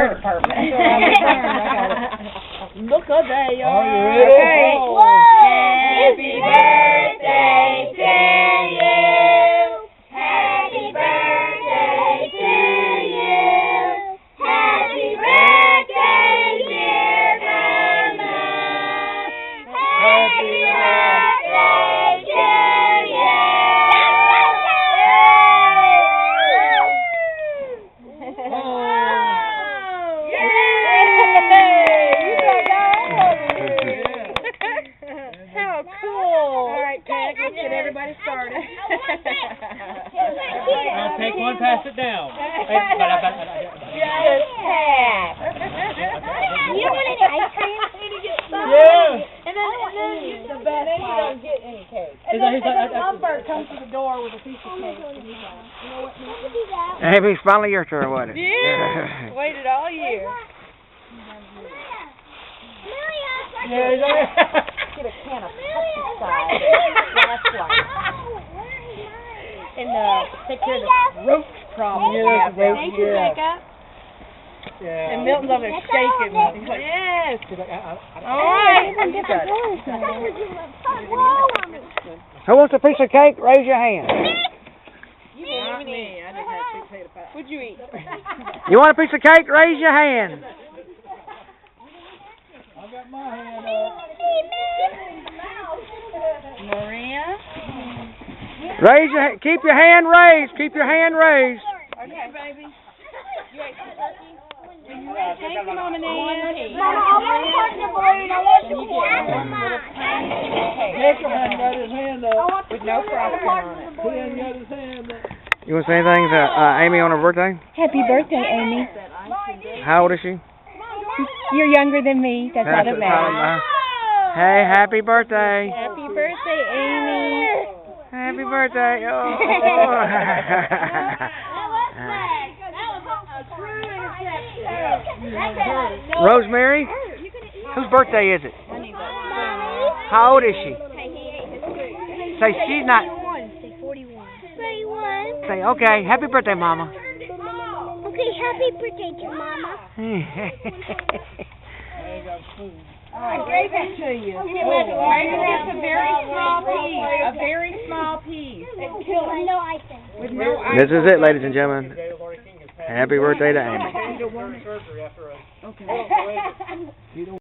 Fire department. I got it. Look at that, y'all. Are you ready? Okay. Happy birthday to you. Happy birthday to you. Happy birthday, dear Mama. Happy birthday to you. How cool. All right, Jack, let's get everybody started. I'll take one, pass it down. Yes, Pat. You don't want any ice cream? Yeah. And then you don't get any cake. And then Lumberg comes to the door with a piece of cake. Hey, it's finally your turn, wasn't it? Yeah. Waited all year. Get a can of pesticide. And take care of the roach problem. Yeah, the roach, Thank you, yeah. Jacob. Yeah. And Milton's over there shaking. He's like, yes. All right. Who wants a piece of cake? Raise your hand. Not me. I just had sweet potato pie. What'd you eat? You want a piece of cake? Raise your hand. I got my hand up. Maria? Raise your hand. Keep your hand raised. Keep your hand raised. Okay, baby. You ate some turkey? Thank you, Mama Nan. Mama, I want the balloon. I want the Jacob hadn't got his hand up. With no frosting on it. He hadn't got his hand up. You want to say anything to Amy on her birthday? Happy birthday, Amy. How old is she? You're younger than me. That's not a matter. Hey, happy birthday. Happy birthday, Amy. Happy birthday. Oh. Rosemary, whose birthday is it? How old is she? Say she's not. 41. Say, okay, happy birthday, Mama. Okay, happy birthday to Mama. I got food. I gave it to you. That's a very small piece. A very small piece. No icing. With no ice. This is it, ladies and gentlemen. Happy birthday to Amy. Okay.